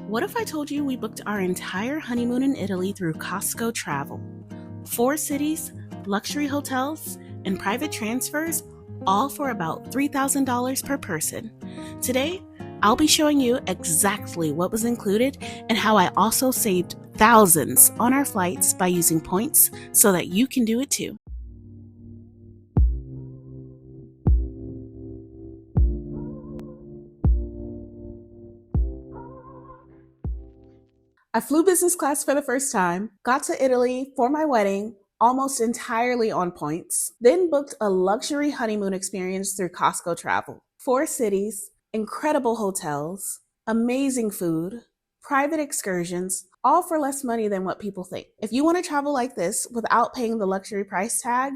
What if I told you we booked our entire honeymoon in Italy through Costco Travel? 4 cities, luxury hotels, and private transfers, all for about $3,000 per person. Today, I'll be showing you exactly what was included and how I also saved thousands on our flights by using points so that you can do it too. I flew business class for the first time, got to Italy for my wedding, almost entirely on points, then booked a luxury honeymoon experience through Costco Travel. 4 cities, incredible hotels, amazing food, private excursions, all for less money than what people think. If you want to travel like this without paying the luxury price tag,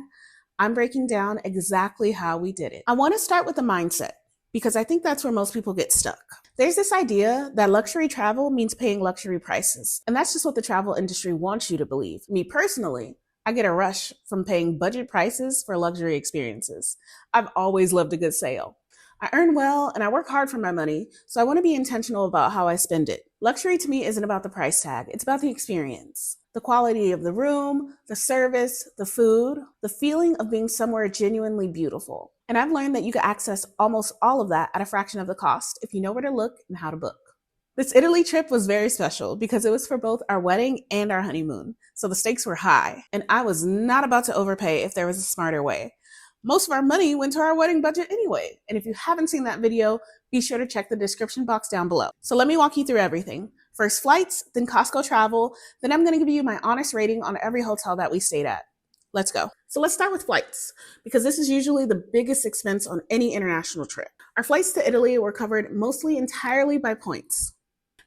I'm breaking down exactly how we did it. I want to start with the mindset, because I think that's where most people get stuck. There's this idea that luxury travel means paying luxury prices, and that's just what the travel industry wants you to believe. Me personally, I get a rush from paying budget prices for luxury experiences. I've always loved a good sale. I earn well and I work hard for my money, so I want to be intentional about how I spend it. Luxury to me isn't about the price tag, it's about the experience. The quality of the room, the service, the food, the feeling of being somewhere genuinely beautiful. And I've learned that you can access almost all of that at a fraction of the cost if you know where to look and how to book. This Italy trip was very special because it was for both our wedding and our honeymoon, so the stakes were high, and I was not about to overpay if there was a smarter way. Most of our money went to our wedding budget anyway, and if you haven't seen that video, be sure to check the description box down below. So let me walk you through everything. First flights, then Costco Travel, then I'm going to give you my honest rating on every hotel that we stayed at. Let's go. So let's start with flights, because this is usually the biggest expense on any international trip. Our flights to Italy were covered mostly entirely by points.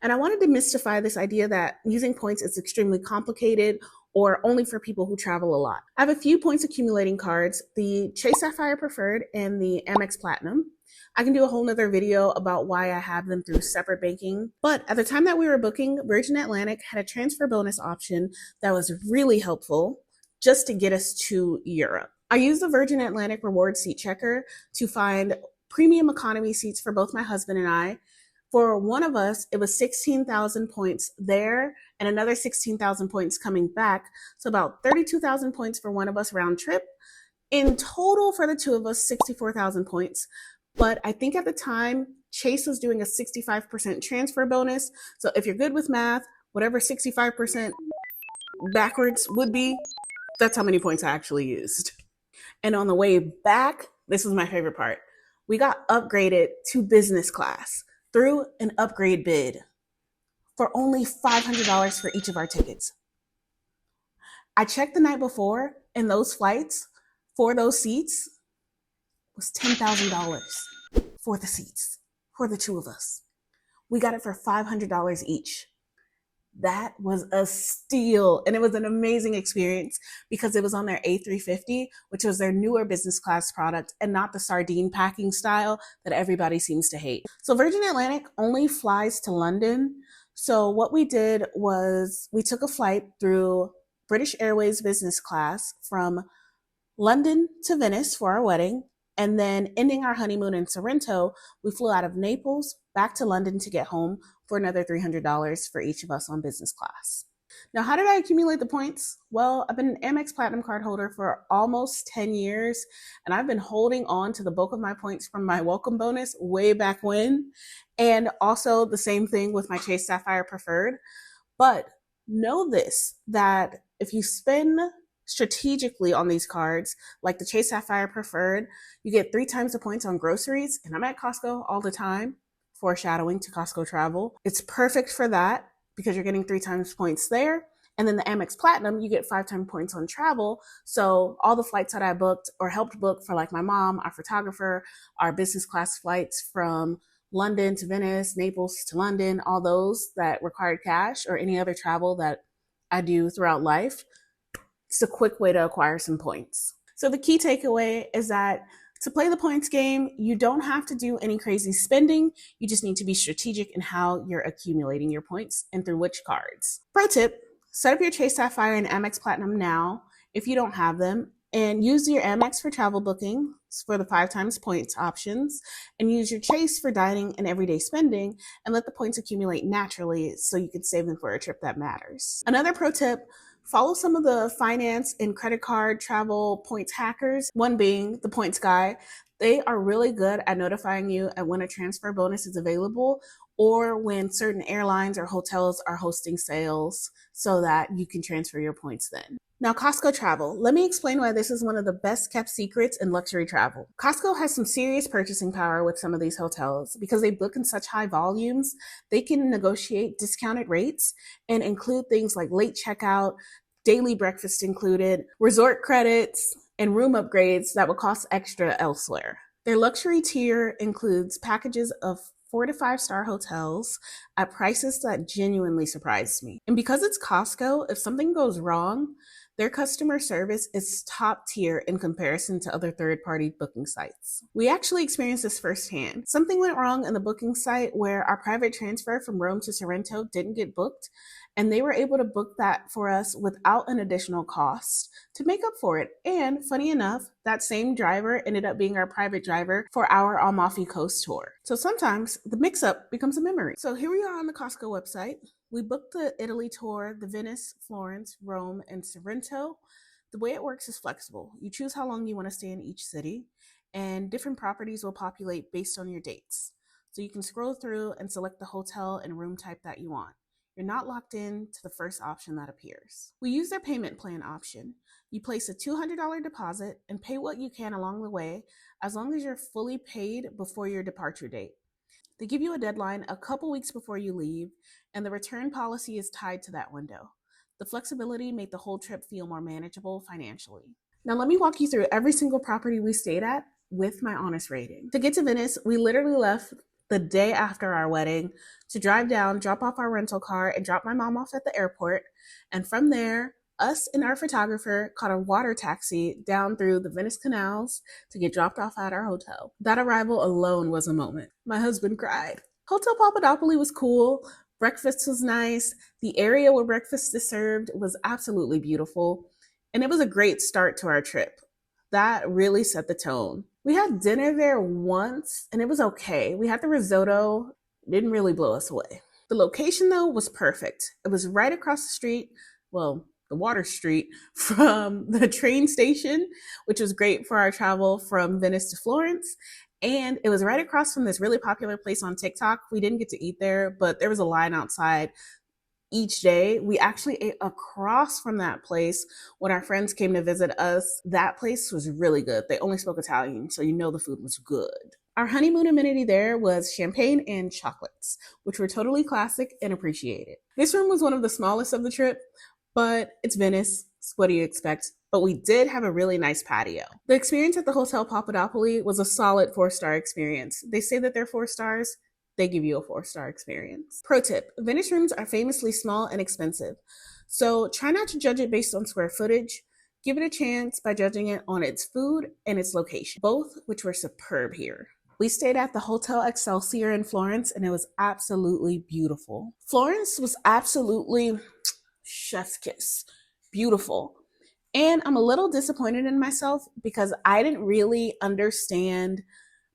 And I wanted to mystify this idea that using points is extremely complicated or only for people who travel a lot. I have a few points accumulating cards, the Chase Sapphire Preferred and the Amex Platinum. I can do a whole nother video about why I have them through separate banking. But at the time that we were booking, Virgin Atlantic had a transfer bonus option that was really helpful just to get us to Europe. I used the Virgin Atlantic Reward Seat Checker to find premium economy seats for both my husband and I. For one of us, it was 16,000 points there and another 16,000 points coming back. So about 32,000 points for one of us round trip. In total for the two of us, 64,000 points. But I think at the time, Chase was doing a 65% transfer bonus. So if you're good with math, whatever 65% backwards would be, that's how many points I actually used. And on the way back, this was my favorite part. We got upgraded to business class through an upgrade bid for only $500 for each of our tickets. I checked the night before, and those flights for those seats was $10,000 for the seats, for the two of us. We got it for $500 each. That was a steal, and it was an amazing experience because it was on their A350, which was their newer business class product and not the sardine packing style that everybody seems to hate. So Virgin Atlantic only flies to London. So what we did was we took a flight through British Airways business class from London to Venice for our wedding, and then ending our honeymoon in Sorrento, we flew out of Naples back to London to get home for another $300 for each of us on business class. Now, how did I accumulate the points? Well, I've been an Amex Platinum card holder for almost 10 years, and I've been holding on to the bulk of my points from my welcome bonus way back when, and also the same thing with my Chase Sapphire Preferred. But know this, that if you spend strategically on these cards, like the Chase Sapphire Preferred, you get 3 times the points on groceries, and I'm at Costco all the time, foreshadowing to Costco Travel. It's perfect for that because you're getting 3 times points there. And then the Amex Platinum, you get 5 times points on travel. So all the flights that I booked or helped book for, like my mom, our photographer, our business class flights from London to Venice, Naples to London, all those that required cash, or any other travel that I do throughout life, it's a quick way to acquire some points. So the key takeaway is that to play the points game, you don't have to do any crazy spending. You just need to be strategic in how you're accumulating your points and through which cards. Pro tip, set up your Chase Sapphire and Amex Platinum now if you don't have them, and use your Amex for travel booking. for the 5 times points options, and use your chase for dining and everyday spending, and let the points accumulate naturally so you can save them for a trip that matters. Another pro tip: follow some of the finance and credit card travel points hackers, one being the Points Guy. They are really good at notifying you at when a transfer bonus is available or when certain airlines or hotels are hosting sales so that you can transfer your points then. Now, Costco Travel. Let me explain why this is one of the best kept secrets in luxury travel. Costco has some serious purchasing power with some of these hotels because they book in such high volumes. They can negotiate discounted rates and include things like late checkout, daily breakfast included, resort credits, and room upgrades that would cost extra elsewhere. Their luxury tier includes packages of 4 to 5 star hotels at prices that genuinely surprised me. And because it's Costco, if something goes wrong, their customer service is top tier in comparison to other third-party booking sites. We actually experienced this firsthand. Something went wrong in the booking site where our private transfer from Rome to Sorrento didn't get booked, and they were able to book that for us without an additional cost to make up for it. And funny enough, that same driver ended up being our private driver for our Amalfi Coast tour. So sometimes the mix-up becomes a memory. So here we are on the Costco website. We booked the Italy tour, the Venice, Florence, Rome, and Sorrento. The way it works is flexible. You choose how long you want to stay in each city, and different properties will populate based on your dates. So you can scroll through and select the hotel and room type that you want. You're not locked in to the first option that appears. We use their payment plan option. You place a $200 deposit and pay what you can along the way, as long as you're fully paid before your departure date. They give you a deadline a couple weeks before you leave, and the return policy is tied to that window. The flexibility made the whole trip feel more manageable financially. Now let me walk you through every single property we stayed at with my honest rating. To get to Venice, we literally left the day after our wedding to drive down, drop off our rental car, and drop my mom off at the airport. And from there, us and our photographer caught a water taxi down through the Venice canals to get dropped off at our hotel. That arrival alone was a moment. My husband cried. Hotel Papadopoli was cool. Breakfast was nice. The area where breakfast is served was absolutely beautiful. And it was a great start to our trip. That really set the tone. We had dinner there once and it was okay. We had the risotto, didn't really blow us away. The location though was perfect. It was right across the street, well, the water street from the train station, which was great for our travel from Venice to Florence. And it was right across from this really popular place on TikTok. We didn't get to eat there, but there was a line outside each day. We actually ate across from that place when our friends came to visit us. That place was really good. They only spoke Italian, so you know the food was good. Our honeymoon amenity there was champagne and chocolates, which were totally classic and appreciated. This room was one of the smallest of the trip, but it's Venice. So what do you expect? But we did have a really nice patio. The experience at the Hotel Papadopoli was a solid 4-star experience. They say that they're 4 stars. They give you a 4-star experience. Pro tip: Venice rooms are famously small and expensive. So try not to judge it based on square footage. Give it a chance by judging it on its food and its location, both which were superb here. We stayed at the Hotel Excelsior in Florence and it was absolutely beautiful. Florence was absolutely chef's kiss. Beautiful. And I'm a little disappointed in myself because I didn't really understand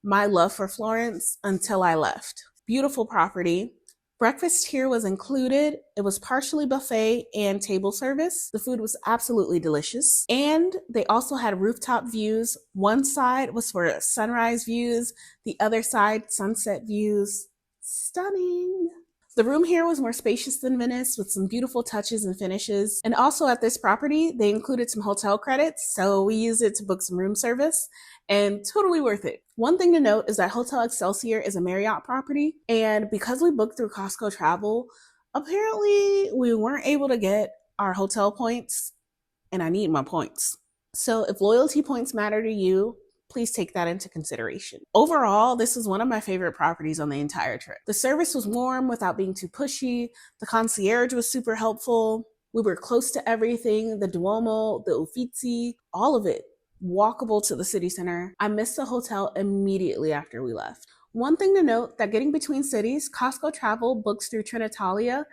my love for Florence until I left. Beautiful property. Breakfast here was included. It was partially buffet and table service. The food was absolutely delicious. And they also had rooftop views. One side was for sunrise views, the other side sunset views. Stunning. The room here was more spacious than Venice with some beautiful touches and finishes. And also at this property, they included some hotel credits, so we used it to book some room service and totally worth it. One thing to note is that Hotel Excelsior is a Marriott property, and because we booked through Costco Travel, apparently we weren't able to get our hotel points, and I need my points. So if loyalty points matter to you, please take that into consideration. Overall, this was one of my favorite properties on the entire trip. The service was warm without being too pushy. The concierge was super helpful. We were close to everything, the Duomo, the Uffizi, all of it, walkable to the city center. I missed the hotel immediately after we left. One thing to note, that getting between cities, Costco Travel books through Trenitalia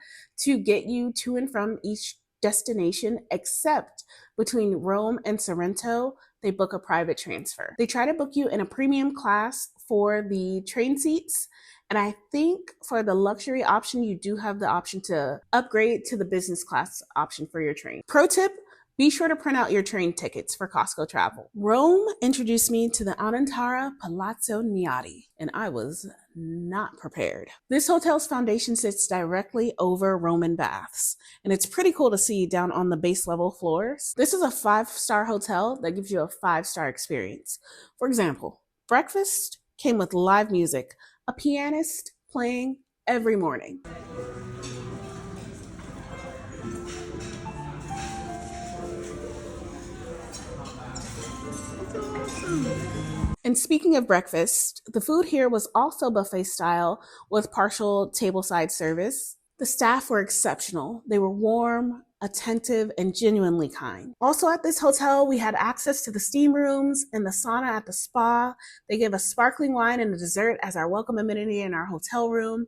to get you to and from each destination, except between Rome and Sorrento, they book a private transfer. They try to book you in a premium class for the train seats. And I think for the luxury option, you do have the option to upgrade to the business class option for your train. Pro tip, be sure to print out your train tickets for Costco Travel. Rome introduced me to the Anantara Palazzo Niati, and I was not prepared. This hotel's foundation sits directly over Roman baths, and it's pretty cool to see down on the base level floors. This is a 5-star hotel that gives you a 5-star experience. For example, breakfast came with live music, a pianist playing every morning. And speaking of breakfast, the food here was also buffet style with partial tableside service. The staff were exceptional. They were warm, attentive, and genuinely kind. Also at this hotel, we had access to the steam rooms and the sauna at the spa. They gave us sparkling wine and a dessert as our welcome amenity in our hotel room.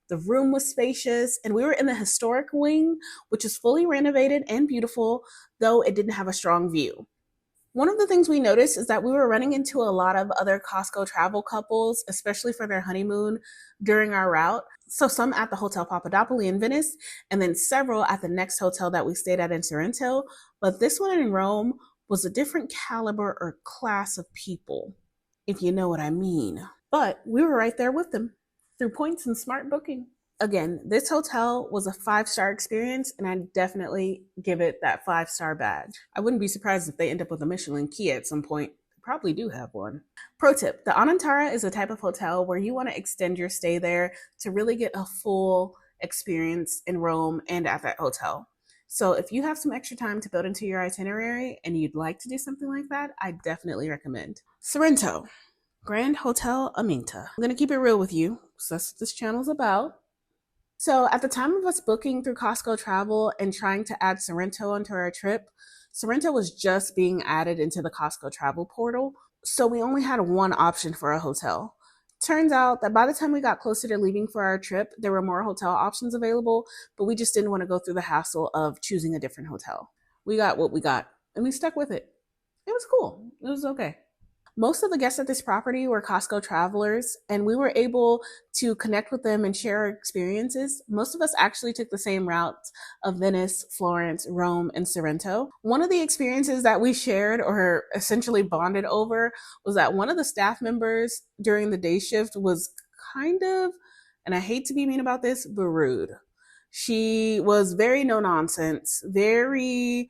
The room was spacious, and we were in the historic wing, which is fully renovated and beautiful, though it didn't have a strong view. One of the things we noticed is that we were running into a lot of other Costco travel couples, especially for their honeymoon during our route. So some at the Hotel Papadopoli in Venice, and then several at the next hotel that we stayed at in Sorrento. But this one in Rome was a different caliber or class of people, if you know what I mean. But we were right there with them through points and smart booking. Again, this hotel was a 5-star experience, and I definitely give it that 5-star badge. I wouldn't be surprised if they end up with a Michelin key at some point. They probably do have one. Pro tip, the Anantara is a type of hotel where you want to extend your stay there to really get a full experience in Rome and at that hotel. So if you have some extra time to build into your itinerary and you'd like to do something like that, I definitely recommend. Sorrento, Grand Hotel Aminta. I'm going to keep it real with you, because that's what this channel's about. So at the time of us booking through Costco Travel and trying to add Sorrento onto our trip, Sorrento was just being added into the Costco Travel portal. So we only had one option for a hotel. Turns out that by the time we got closer to leaving for our trip, there were more hotel options available, but we just didn't want to go through the hassle of choosing a different hotel. We got what we got, and we stuck with it. It was cool. It was okay. Most of the guests at this property were Costco travelers, and we were able to connect with them and share our experiences. Most of us actually took the same routes of Venice, Florence, Rome, and Sorrento. One of the experiences that we shared or essentially bonded over was that one of the staff members during the day shift was kind of, and I hate to be mean about this, but rude. She was very no nonsense, very,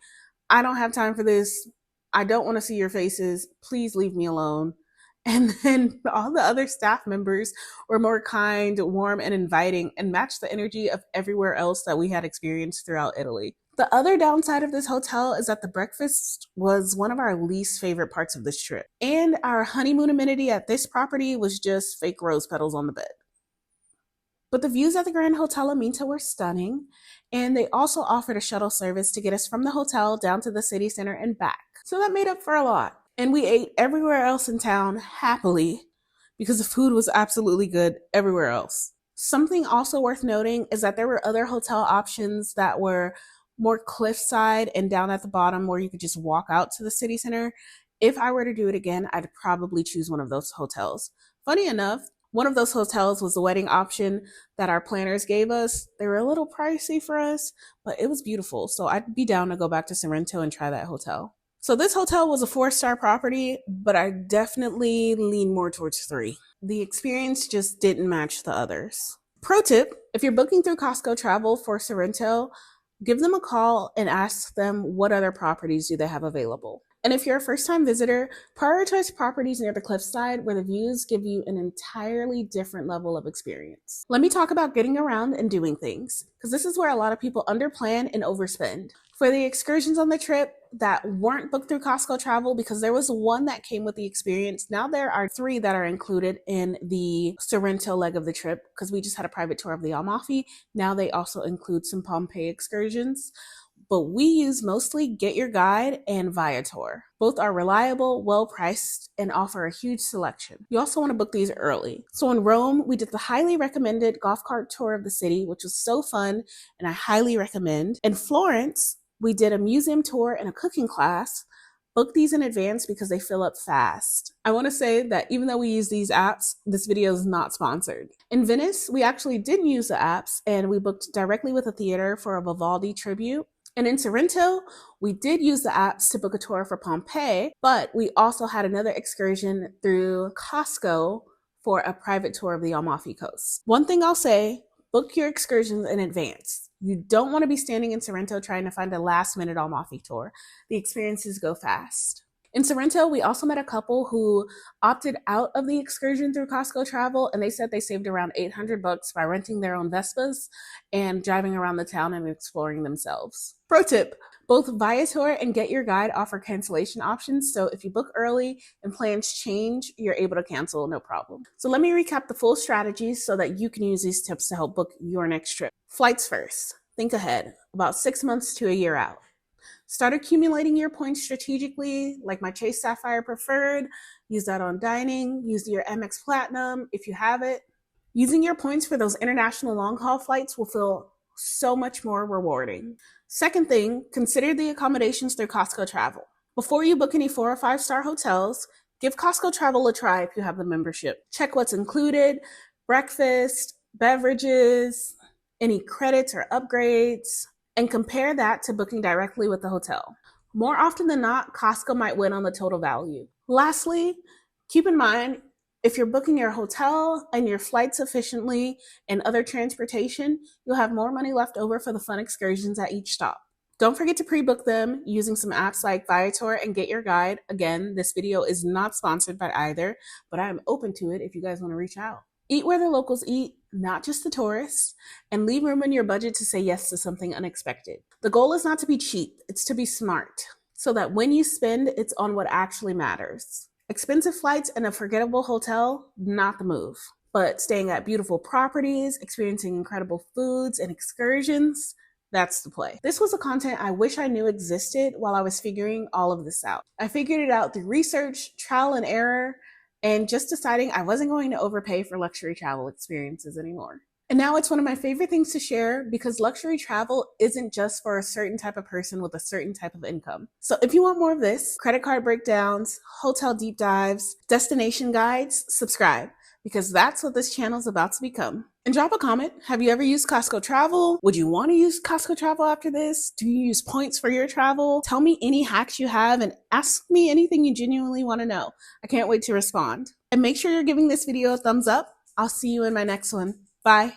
I don't have time for this. I don't want to see your faces. Please leave me alone. And then all the other staff members were more kind, warm, and inviting, and matched the energy of everywhere else that we had experienced throughout Italy. The other downside of this hotel is that the breakfast was one of our least favorite parts of this trip. And our honeymoon amenity at this property was just fake rose petals on the bed. But the views at the Grand Hotel Aminta were stunning, and they also offered a shuttle service to get us from the hotel down to the city center and back. So that made up for a lot. And we ate everywhere else in town happily because the food was absolutely good everywhere else. Something also worth noting is that there were other hotel options that were more cliffside and down at the bottom where you could just walk out to the city center. If I were to do it again, I'd probably choose one of those hotels. Funny enough, one of those hotels was the wedding option that our planners gave us. They were a little pricey for us, but it was beautiful. So I'd be down to go back to Sorrento and try that hotel. So this hotel was a 4-star property, but I definitely lean more towards 3. The experience just didn't match the others. Pro tip, if you're booking through Costco Travel for Sorrento, give them a call and ask them what other properties do they have available. And if you're a first-time visitor, prioritize properties near the cliffside where the views give you an entirely different level of experience. Let me talk about getting around and doing things, because this is where a lot of people underplan and overspend. For the excursions on the trip that weren't booked through Costco Travel, because there was one that came with the experience, now there are 3 that are included in the Sorrento leg of the trip, because we just had a private tour of the Amalfi. Now they also include some Pompeii excursions. But we use mostly Get Your Guide and Viator. Both are reliable, well-priced, and offer a huge selection. You also want to book these early. So in Rome, we did the highly recommended golf cart tour of the city, which was so fun, and I highly recommend. In Florence, we did a museum tour and a cooking class, Book these in advance because they fill up fast. I want to say that even though we use these apps, this video is not sponsored. In Venice, we actually did use the apps and we booked directly with a theater for a Vivaldi tribute. And in Sorrento, we did use the apps to book a tour for Pompeii, but we also had another excursion through Costco for a private tour of the Amalfi Coast. One thing I'll say, book your excursions in advance. You don't want to be standing in Sorrento trying to find a last-minute Amalfi tour. The experiences go fast. In Sorrento, we also met a couple who opted out of the excursion through Costco Travel, and they said they saved around $800 by renting their own Vespas and driving around the town and exploring themselves. Pro tip, both Viator and Get Your Guide offer cancellation options, so if you book early and plans change, you're able to cancel no problem. So let me recap the full strategies so that you can use these tips to help book your next trip. Flights first. Think ahead, about 6 months to a year out. Start accumulating your points strategically, like my Chase Sapphire Preferred. Use that on dining. Use your Amex Platinum if you have it. Using your points for those international long-haul flights will feel so much more rewarding. Second thing, consider the accommodations through Costco Travel. Before you book any 4 or 5-star hotels, give Costco Travel a try if you have the membership. Check what's included, breakfast, beverages, any credits or upgrades, and compare that to booking directly with the hotel. More often than not, Costco might win on the total value. Lastly, keep in mind, if you're booking your hotel and your flights efficiently and other transportation, you'll have more money left over for the fun excursions at each stop. Don't forget to pre-book them using some apps like Viator and Get Your Guide. Again, this video is not sponsored by either, but I am open to it if you guys want to reach out. Eat where the locals eat, not just the tourists, and leave room in your budget to say yes to something unexpected. The goal is not to be cheap, it's to be smart, so that when you spend, it's on what actually matters. Expensive flights and a forgettable hotel, not the move. But staying at beautiful properties, experiencing incredible foods and excursions, that's the play. This was a content I wish I knew existed while I was figuring all of this out. I figured it out through research, trial and error, and just deciding I wasn't going to overpay for luxury travel experiences anymore. And now it's one of my favorite things to share because luxury travel isn't just for a certain type of person with a certain type of income. So if you want more of this, credit card breakdowns, hotel deep dives, destination guides, subscribe, because that's what this channel is about to become. And drop a comment. Have you ever used Costco Travel? Would you want to use Costco Travel after this? Do you use points for your travel? Tell me any hacks you have and ask me anything you genuinely want to know. I can't wait to respond. And make sure you're giving this video a thumbs up. I'll see you in my next one. Bye.